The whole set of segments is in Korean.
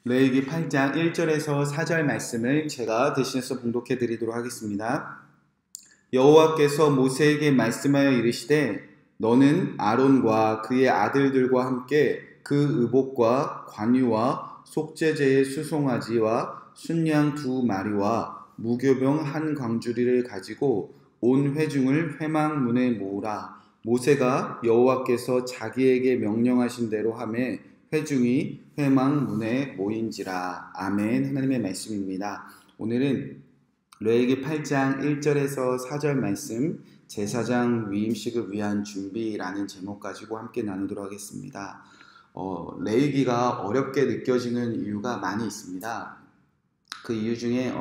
레위기 8장 1절에서 4절 말씀을 제가 대신해서 봉독해 드리도록 하겠습니다. 여호와께서 모세에게 말씀하여 이르시되 너는 아론과 그의 아들들과 함께 그 의복과 관유와 속죄제의 수송아지와 순양 2마리와 무교병 1광주리를 가지고 온 회중을 회막문에 모으라. 모세가 여호와께서 자기에게 명령하신 대로 하매 회중이 회막문에 모인지라. 아멘. 하나님의 말씀입니다. 오늘은 레위기 8장 1절에서 4절 말씀 제사장 위임식을 위한 준비라는 제목 가지고 함께 나누도록 하겠습니다. 레위기가 어렵게 느껴지는 이유가 많이 있습니다. 그 이유 중에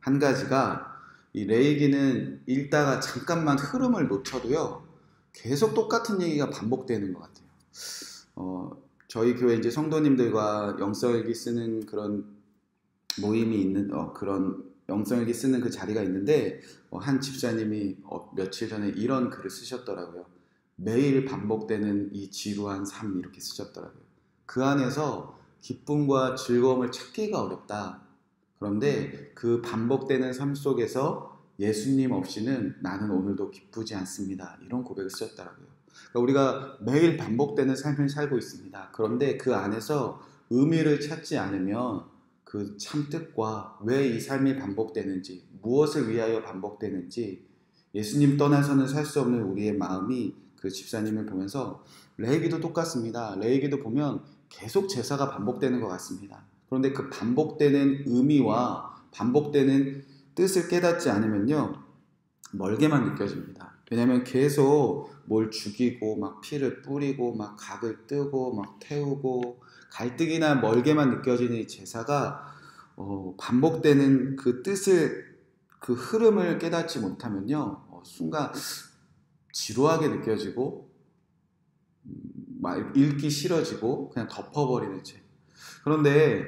한 가지가 이 레위기는 읽다가 잠깐만 흐름을 놓쳐도요 계속 똑같은 얘기가 반복되는 것 같아요. 저희 교회 이제 성도님들과 영성일기 쓰는 그런 모임이 있는 그런 영성일기 쓰는 그 자리가 있는데 한 집사님이 며칠 전에 이런 글을 쓰셨더라고요. 매일 반복되는 이 지루한 삶 이렇게 쓰셨더라고요. 그 안에서 기쁨과 즐거움을 찾기가 어렵다. 그런데 그 반복되는 삶 속에서 예수님 없이는 나는 오늘도 기쁘지 않습니다. 이런 고백을 쓰셨더라고요. 그러니까 우리가 매일 반복되는 삶을 살고 있습니다. 그런데 그 안에서 의미를 찾지 않으면 그 참 뜻과 왜 이 삶이 반복되는지, 무엇을 위하여 반복되는지 예수님 떠나서는 살 수 없는 우리의 마음이 그 집사님을 보면서 레위기도 똑같습니다. 레위기도 보면 계속 제사가 반복되는 것 같습니다. 그런데 그 반복되는 의미와 반복되는 뜻을 깨닫지 않으면요 멀게만 느껴집니다. 왜냐하면 계속 뭘 죽이고 막 피를 뿌리고 막 각을 뜨고 막 태우고 갈등이나 멀게만 느껴지는 이 제사가 반복되는 그 뜻을 그 흐름을 깨닫지 못하면요 순간 지루하게 느껴지고 막 읽기 싫어지고 그냥 덮어버리는 책. 그런데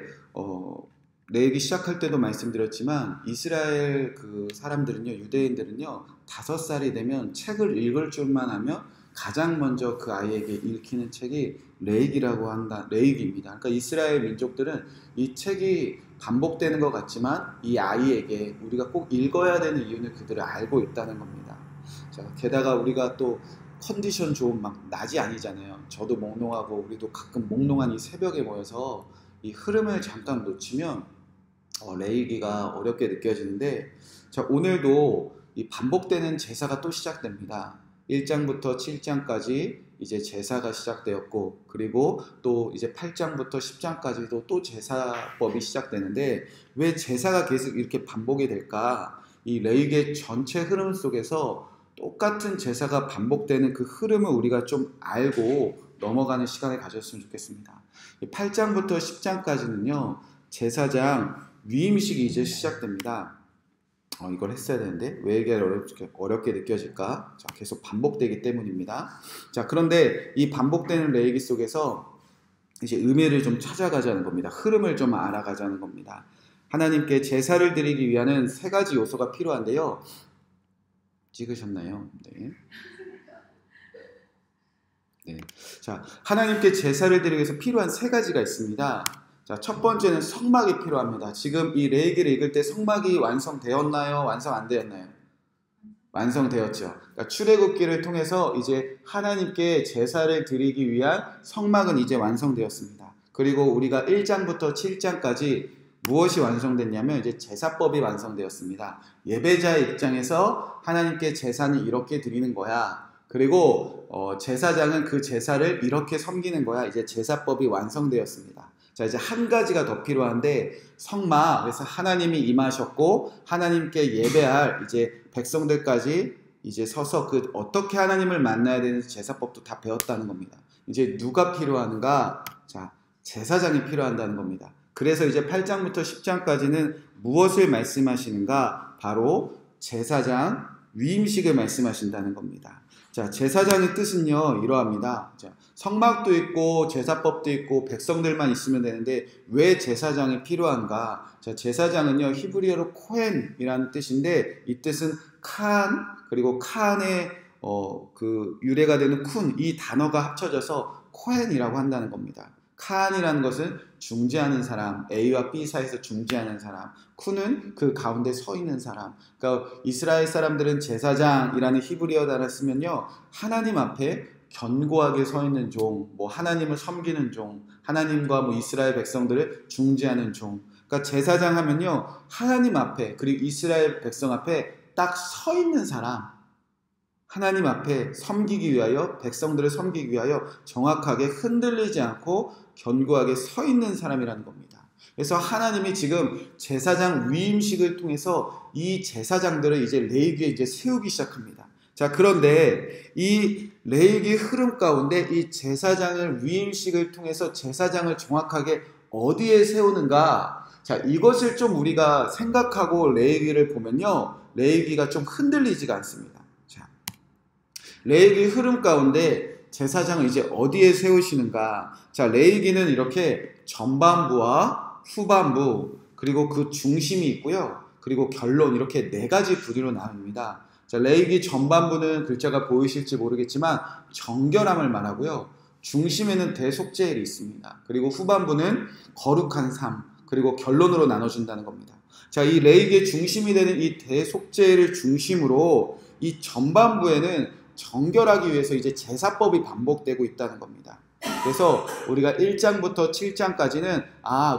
레위기 시작할 때도 말씀드렸지만 이스라엘 그 사람들은요 유대인들은요 5살이 되면 책을 읽을 줄만 하면 가장 먼저 그 아이에게 읽히는 책이 레위기입니다. 그러니까 이스라엘 민족들은 이 책이 반복되는 것 같지만 이 아이에게 우리가 꼭 읽어야 되는 이유는 그들을 알고 있다는 겁니다. 자, 게다가 우리가 또 컨디션 좋은 막 낮이 아니잖아요. 저도 몽롱하고 우리도 가끔 몽롱한 이 새벽에 모여서 이 흐름을 잠깐 놓치면 레위기가 어렵게 느껴지는데 자, 오늘도 이 반복되는 제사가 또 시작됩니다. 1장부터 7장까지 이제 제사가 시작되었고 그리고 또 이제 8장부터 10장까지도 또 제사법이 시작되는데 왜 제사가 계속 이렇게 반복이 될까? 이 레위기의 전체 흐름 속에서 똑같은 제사가 반복되는 그 흐름을 우리가 좀 알고 넘어가는 시간을 가졌으면 좋겠습니다. 8장부터 10장까지는요 제사장 위임식이 이제 시작됩니다. 이걸 했어야 되는데 왜 이게 어렵게 느껴질까? 자, 계속 반복되기 때문입니다. 자, 그런데 이 반복되는 레위기 속에서 이제 의미를 좀 찾아가자는 겁니다. 흐름을 좀 알아가자는 겁니다. 하나님께 제사를 드리기 위한 3가지 요소가 필요한데요. 찍으셨나요? 네. 네. 자, 하나님께 제사를 드리기 위해서 필요한 3가지가 있습니다. 자, 첫 번째는 성막이 필요합니다. 지금 이 레위기를 읽을 때 성막이 완성되었나요? 완성 안 되었나요? 완성되었죠. 그러니까 출애굽기를 통해서 이제 하나님께 제사를 드리기 위한 성막은 이제 완성되었습니다. 그리고 우리가 1장부터 7장까지 무엇이 완성됐냐면 이제 제사법이 완성되었습니다. 예배자의 입장에서 하나님께 제사는 이렇게 드리는 거야. 그리고 제사장은 그 제사를 이렇게 섬기는 거야. 이제 제사법이 완성되었습니다. 자, 이제 한 가지가 더 필요한데 성막, 그래서 하나님이 임하셨고 하나님께 예배할 이제 백성들까지 이제 서서 그 어떻게 하나님을 만나야 되는 제사법도 다 배웠다는 겁니다. 이제 누가 필요한가? 자, 제사장이 필요한다는 겁니다. 그래서 이제 8장부터 10장까지는 무엇을 말씀하시는가? 바로 제사장 위임식을 말씀하신다는 겁니다. 자, 제사장의 뜻은요 이러합니다. 자, 성막도 있고 제사법도 있고 백성들만 있으면 되는데 왜 제사장이 필요한가? 자, 제사장은요 히브리어로 코헨이라는 뜻인데 이 뜻은 칸 그리고 칸의 그 유래가 되는 쿤 이 단어가 합쳐져서 코헨이라고 한다는 겁니다. 칸이라는 것은 중재하는 사람, A와 B 사이에서 중재하는 사람, 쿠는 그 가운데 서 있는 사람. 그러니까 이스라엘 사람들은 제사장이라는 히브리어 단어를 쓰면요, 하나님 앞에 견고하게 서 있는 종, 뭐 하나님을 섬기는 종, 하나님과 뭐 이스라엘 백성들을 중재하는 종. 그러니까 제사장 하면요, 하나님 앞에, 그리고 이스라엘 백성 앞에 딱 서 있는 사람, 하나님 앞에 섬기기 위하여, 백성들을 섬기기 위하여 정확하게 흔들리지 않고 견고하게 서 있는 사람이라는 겁니다. 그래서 하나님이 지금 제사장 위임식을 통해서 이 제사장들을 이제 레위기에 이제 세우기 시작합니다. 자, 그런데 이 레위기 흐름 가운데 이 제사장을 위임식을 통해서 제사장을 정확하게 어디에 세우는가? 자, 이것을 좀 우리가 생각하고 레위기를 보면요, 레위기가 좀 흔들리지가 않습니다. 자, 레위기 흐름 가운데 제사장을 이제 어디에 세우시는가? 자, 레위기는 이렇게 전반부와 후반부, 그리고 그 중심이 있고요, 그리고 결론, 이렇게 네 가지 부류로 나눕니다. 자, 레위기 전반부는 글자가 보이실지 모르겠지만 정결함을 말하고요, 중심에는 대속죄일이 있습니다. 그리고 후반부는 거룩한 삶, 그리고 결론으로 나눠진다는 겁니다. 자, 이 레위기의 중심이 되는 이 대속죄일을 중심으로 이 전반부에는 정결하기 위해서 이제 제사법이 반복되고 있다는 겁니다. 그래서 우리가 1장부터 7장까지는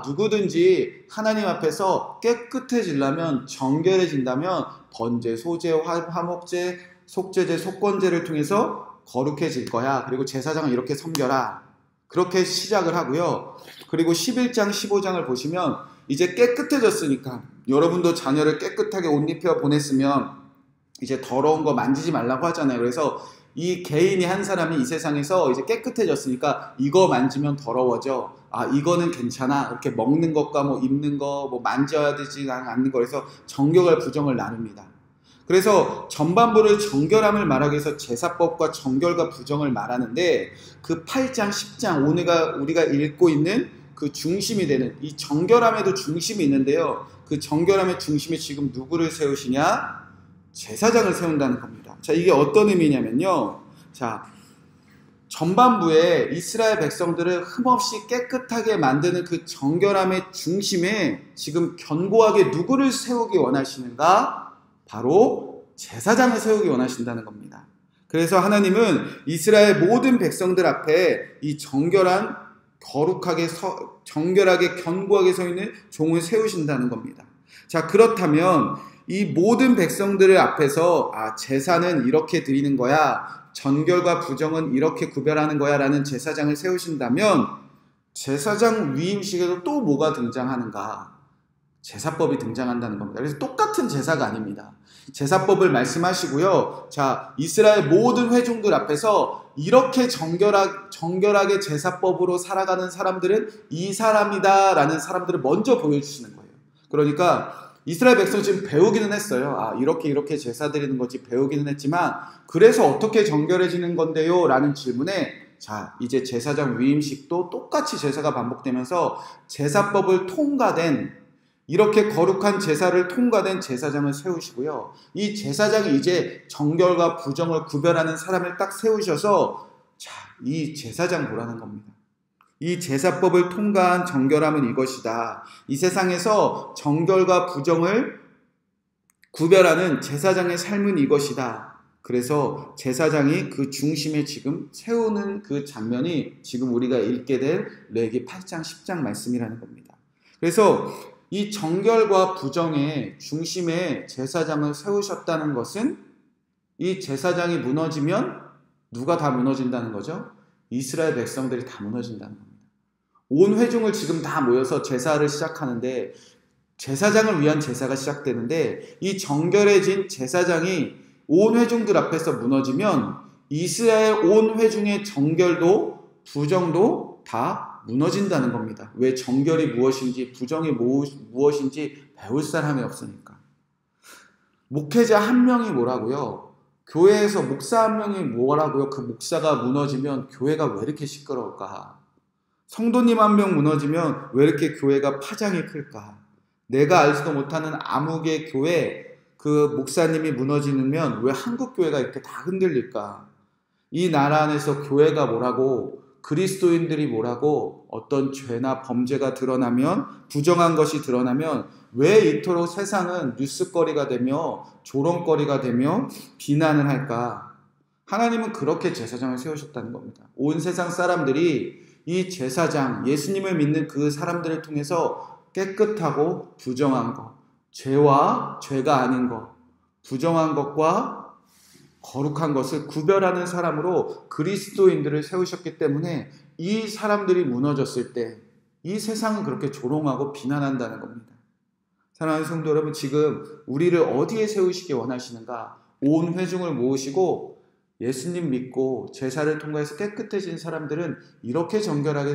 누구든지 하나님 앞에서 깨끗해지려면, 정결해진다면 번제, 소제, 화목제, 속죄제, 속건제를 통해서 거룩해질 거야. 그리고 제사장을 이렇게 섬겨라. 그렇게 시작을 하고요. 그리고 11장, 15장을 보시면 이제 깨끗해졌으니까, 여러분도 자녀를 깨끗하게 옷 입혀 보냈으면 이제 더러운 거 만지지 말라고 하잖아요. 그래서 이 개인이 한 사람이 이 세상에서 이제 깨끗해졌으니까 이거 만지면 더러워져. 이거는 괜찮아. 이렇게 먹는 것과 뭐 입는 거, 뭐 만져야 되지 않는 거에서 정결과 부정을 나눕니다. 그래서 전반부를 정결함을 말하기 위해서 제사법과 정결과 부정을 말하는데, 그 8장, 10장, 우리가 읽고 있는 그 중심이 되는 이 정결함에도 중심이 있는데요. 그 정결함의 중심에 지금 누구를 세우시냐? 제사장을 세운다는 겁니다. 자, 이게 어떤 의미냐면요. 자, 전반부에 이스라엘 백성들을 흠없이 깨끗하게 만드는 그 정결함의 중심에 지금 견고하게 누구를 세우기 원하시는가? 바로 제사장을 세우기 원하신다는 겁니다. 그래서 하나님은 이스라엘 모든 백성들 앞에 이 정결한, 정결하게 견고하게 서 있는 종을 세우신다는 겁니다. 자, 그렇다면 이 모든 백성들을 앞에서 제사는 이렇게 드리는 거야, 정결과 부정은 이렇게 구별하는 거야 라는 제사장을 세우신다면, 제사장 위임식에도 또 뭐가 등장하는가? 제사법이 등장한다는 겁니다. 그래서 똑같은 제사가 아닙니다. 제사법을 말씀하시고요, 자, 이스라엘 모든 회중들 앞에서 이렇게 정결하게 제사법으로 살아가는 사람들은 이 사람이다 라는 사람들을 먼저 보여주시는 거예요. 그러니까 이스라엘 백성 지금 배우기는 했어요. 이렇게 제사 드리는 거지 배우기는 했지만, 그래서 어떻게 정결해지는 건데요? 라는 질문에, 자, 이제 제사장 위임식도 똑같이 제사가 반복되면서 제사법을 통과된, 이렇게 거룩한 제사를 통과된 제사장을 세우시고요. 이 제사장이 이제 정결과 부정을 구별하는 사람을 딱 세우셔서, 자, 이 제사장 보라는 겁니다. 이 제사법을 통과한 정결함은 이것이다. 이 세상에서 정결과 부정을 구별하는 제사장의 삶은 이것이다. 그래서 제사장이 그 중심에 지금 세우는 그 장면이 지금 우리가 읽게 될 레위기 8장, 10장 말씀이라는 겁니다. 그래서 이 정결과 부정의 중심에 제사장을 세우셨다는 것은, 이 제사장이 무너지면 누가 다 무너진다는 거죠? 이스라엘 백성들이 다 무너진다는 겁니다. 온 회중을 지금 다 모여서 제사를 시작하는데, 제사장을 위한 제사가 시작되는데, 이 정결해진 제사장이 온 회중들 앞에서 무너지면 이스라엘 온 회중의 정결도 부정도 다 무너진다는 겁니다. 왜? 정결이 무엇인지 부정이 무엇인지 배울 사람이 없으니까. 목회자 한 명이 뭐라고요? 교회에서 목사 한 명이 뭐라고요? 그 목사가 무너지면 교회가 왜 이렇게 시끄러울까? 성도님 한 명 무너지면 왜 이렇게 교회가 파장이 클까? 내가 알지도 못하는 아무개 교회 그 목사님이 무너지면 왜 한국 교회가 이렇게 다 흔들릴까? 이 나라 안에서 교회가 뭐라고? 그리스도인들이 뭐라고 어떤 죄나 범죄가 드러나면 부정한 것이 드러나면 왜 이토록 세상은 뉴스거리가 되며 조롱거리가 되며 비난을 할까? 하나님은 그렇게 제사장을 세우셨다는 겁니다. 온 세상 사람들이 이 제사장, 예수님을 믿는 그 사람들을 통해서 깨끗하고 부정한 것, 죄와 죄가 아닌 것, 부정한 것과 거룩한 것을 구별하는 사람으로 그리스도인들을 세우셨기 때문에 이 사람들이 무너졌을 때 이 세상은 그렇게 조롱하고 비난한다는 겁니다. 사랑하는 성도 여러분, 지금 우리를 어디에 세우시기 원하시는가? 온 회중을 모으시고 예수님 믿고 제사를 통과해서 깨끗해진 사람들은 이렇게 정결하게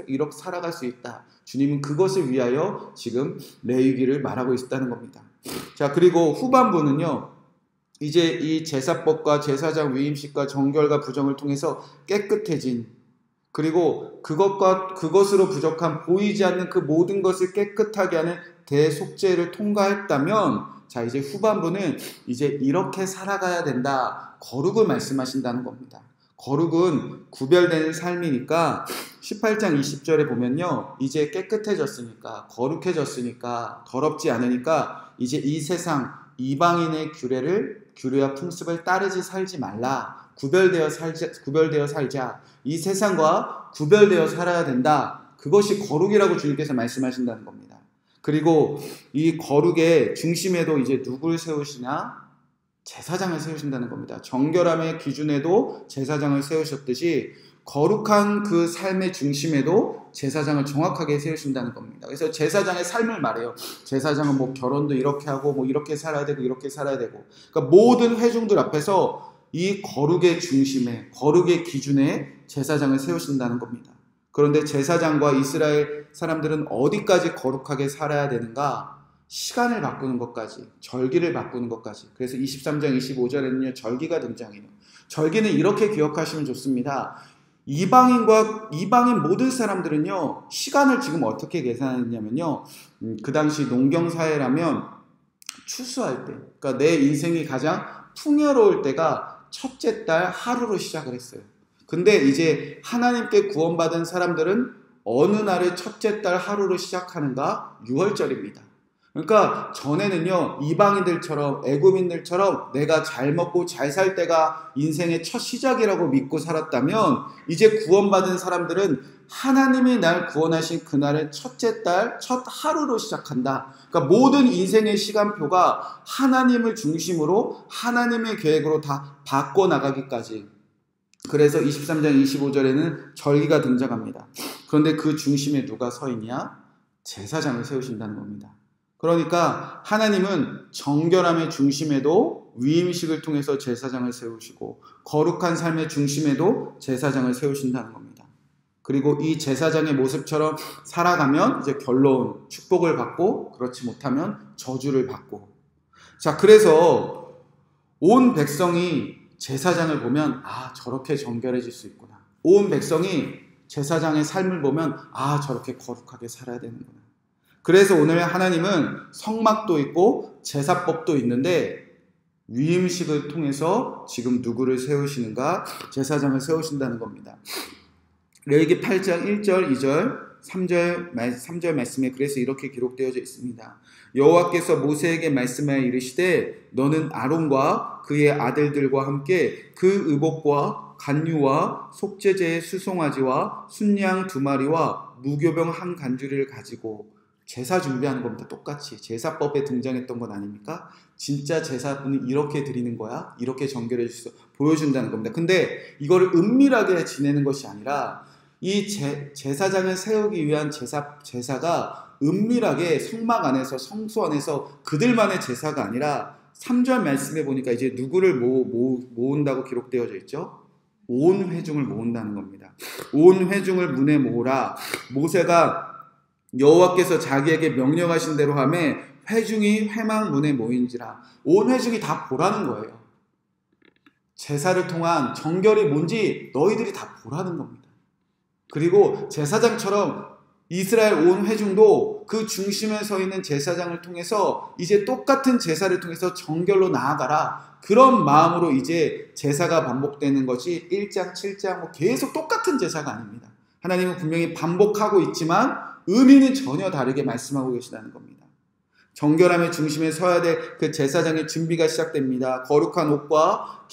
이렇게 살아갈 수 있다. 주님은 그것을 위하여 지금 레위기를 말하고 있다는 겁니다. 자, 그리고 후반부는요. 이제 이 제사법과 제사장 위임식과 정결과 부정을 통해서 깨끗해진, 그리고 그것으로 부족한 보이지 않는 그 모든 것을 깨끗하게 하는 대속죄를 통과했다면, 자, 이제 후반부는 이제 이렇게 살아가야 된다. 거룩을 말씀하신다는 겁니다. 거룩은 구별되는 삶이니까 18장 20절에 보면요. 이제 깨끗해졌으니까, 거룩해졌으니까, 더럽지 않으니까 이제 이 세상 이방인의 규례와 풍습을 따르지 살지 말라. 구별되어 살자. 이 세상과 구별되어 살아야 된다. 그것이 거룩이라고 주님께서 말씀하신다는 겁니다. 그리고 이 거룩의 중심에도 이제 누구를 세우시냐? 제사장을 세우신다는 겁니다. 정결함의 기준에도 제사장을 세우셨듯이 거룩한 그 삶의 중심에도 제사장을 정확하게 세우신다는 겁니다. 그래서 제사장의 삶을 말해요. 제사장은 뭐 결혼도 이렇게 하고 뭐 이렇게 살아야 되고 이렇게 살아야 되고. 그러니까 모든 회중들 앞에서 이 거룩의 중심에, 거룩의 기준에 제사장을 세우신다는 겁니다. 그런데 제사장과 이스라엘 사람들은 어디까지 거룩하게 살아야 되는가? 시간을 바꾸는 것까지, 절기를 바꾸는 것까지. 그래서 23장 25절에는요, 절기가 등장해요. 절기는 이렇게 기억하시면 좋습니다. 이방인 모든 사람들은요, 시간을 지금 어떻게 계산했냐면요, 그 당시 농경사회라면 추수할 때, 그러니까 내 인생이 가장 풍요로울 때가 첫째 달 하루로 시작을 했어요. 근데 이제 하나님께 구원받은 사람들은 어느 날을 첫째 달 하루로 시작하는가? 6월절입니다. 그러니까 전에는요, 이방인들처럼 애굽인들처럼 내가 잘 먹고 잘 살 때가 인생의 첫 시작이라고 믿고 살았다면, 이제 구원받은 사람들은 하나님이 날 구원하신 그날의 첫째 달 첫 하루로 시작한다. 그러니까 모든 인생의 시간표가 하나님을 중심으로 하나님의 계획으로 다 바꿔나가기까지. 그래서 23장 25절에는 절기가 등장합니다. 그런데 그 중심에 누가 서 있냐? 제사장을 세우신다는 겁니다. 그러니까 하나님은 정결함의 중심에도 위임식을 통해서 제사장을 세우시고, 거룩한 삶의 중심에도 제사장을 세우신다는 겁니다. 그리고 이 제사장의 모습처럼 살아가면 이제 결론, 축복을 받고, 그렇지 못하면 저주를 받고. 자, 그래서 온 백성이 제사장을 보면 저렇게 정결해질 수 있구나. 온 백성이 제사장의 삶을 보면 저렇게 거룩하게 살아야 되는구나. 그래서 오늘 하나님은 성막도 있고 제사법도 있는데 위임식을 통해서 지금 누구를 세우시는가? 제사장을 세우신다는 겁니다. 레위기 8장 1절, 2절, 3절 말씀에 그래서 이렇게 기록되어 있습니다. 여호와께서 모세에게 말씀하여 이르시되 너는 아론과 그의 아들들과 함께 그 의복과 간유와 속죄제의 수송아지와 순양 2마리와 무교병 1간주리를 가지고, 제사 준비하는 겁니다. 똑같이 제사법에 등장했던 건 아닙니까? 진짜 제사분은 이렇게 드리는 거야, 이렇게 정결해 주셔서 보여준다는 겁니다. 근데 이거를 은밀하게 지내는 것이 아니라 이 제사장을 세우기 위한 제사가 은밀하게 성막 안에서, 성소 안에서 그들만의 제사가 아니라 3절 말씀에 보니까 이제 누구를 모은다고 기록되어져 있죠? 온 회중을 모은다는 겁니다. 온 회중을 문에 모으라. 모세가 여호와께서 자기에게 명령하신 대로 하매 회중이 회막 문에 모인지라. 온 회중이 다 보라는 거예요. 제사를 통한 정결이 뭔지 너희들이 다 보라는 겁니다. 그리고 제사장처럼 이스라엘 온 회중도 그 중심에 서 있는 제사장을 통해서 이제 똑같은 제사를 통해서 정결로 나아가라. 그런 마음으로 이제 제사가 반복되는 것이 1장, 7장 계속 똑같은 제사가 아닙니다. 하나님은 분명히 반복하고 있지만 의미는 전혀 다르게 말씀하고 계시다는 겁니다. 정결함의 중심에 서야 될 그 제사장의 준비가 시작됩니다. 거룩한 옷과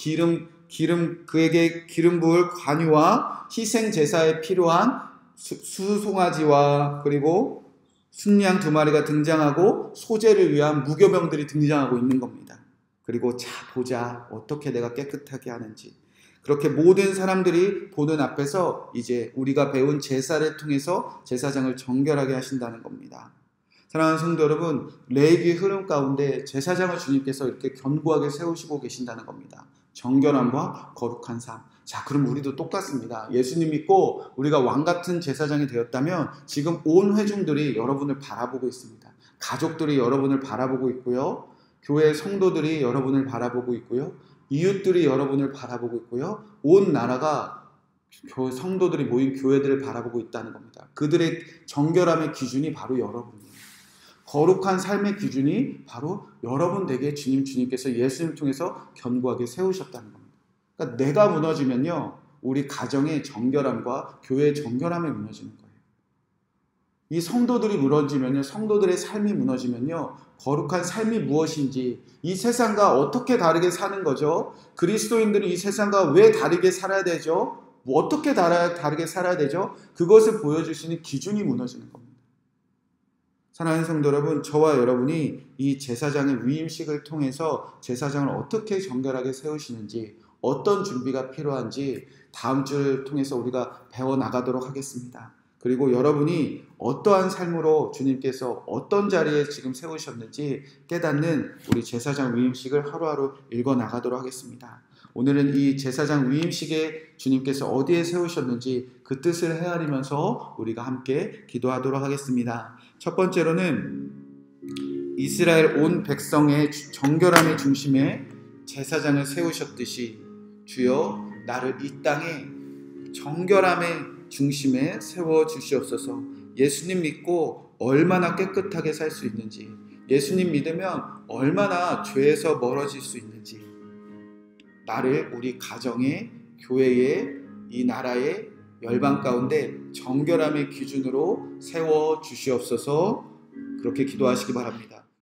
그에게 기름 부을 관유와 희생 제사에 필요한 수송아지와 그리고 순양 2마리가 등장하고 소재를 위한 무교병들이 등장하고 있는 겁니다. 그리고 자 보자 어떻게 내가 깨끗하게 하는지. 그렇게 모든 사람들이 보는 앞에서 이제 우리가 배운 제사를 통해서 제사장을 정결하게 하신다는 겁니다. 사랑하는 성도 여러분, 레위기의 흐름 가운데 제사장을 주님께서 이렇게 견고하게 세우시고 계신다는 겁니다. 정결함과 거룩한 삶. 자, 그럼 우리도 똑같습니다. 예수님 믿고 우리가 왕같은 제사장이 되었다면 지금 온 회중들이 여러분을 바라보고 있습니다. 가족들이 여러분을 바라보고 있고요. 교회 성도들이 여러분을 바라보고 있고요. 이웃들이 여러분을 바라보고 있고요. 온 나라가 성도들이 모인 교회들을 바라보고 있다는 겁니다. 그들의 정결함의 기준이 바로 여러분이에요. 거룩한 삶의 기준이 바로 여러분 댁에 주님께서 예수님을 통해서 견고하게 세우셨다는 겁니다. 그러니까 내가 무너지면요, 우리 가정의 정결함과 교회의 정결함이 무너지는 거예요. 이 성도들이 무너지면요, 성도들의 삶이 무너지면요, 거룩한 삶이 무엇인지, 이 세상과 어떻게 다르게 사는 거죠? 그리스도인들이 이 세상과 왜 다르게 살아야 되죠? 어떻게 다르게 살아야 되죠? 그것을 보여줄 수 있는 기준이 무너지는 겁니다. 사랑하는 성도 여러분, 저와 여러분이 이 제사장의 위임식을 통해서 제사장을 어떻게 정결하게 세우시는지, 어떤 준비가 필요한지 다음 주를 통해서 우리가 배워나가도록 하겠습니다. 그리고 여러분이 어떠한 삶으로 주님께서 어떤 자리에 지금 세우셨는지 깨닫는 우리 제사장 위임식을 하루하루 읽어나가도록 하겠습니다. 오늘은 이 제사장 위임식에 주님께서 어디에 세우셨는지 그 뜻을 헤아리면서 우리가 함께 기도하도록 하겠습니다. 첫 번째로는 이스라엘 온 백성의 정결함의 중심에 제사장을 세우셨듯이 주여 나를 이 땅에 정결함의 중심에 세워주시옵소서. 예수님 믿고 얼마나 깨끗하게 살 수 있는지, 예수님 믿으면 얼마나 죄에서 멀어질 수 있는지, 나를 우리 가정의, 교회의, 이 나라의 열방 가운데 정결함의 기준으로 세워주시옵소서. 그렇게 기도하시기 바랍니다.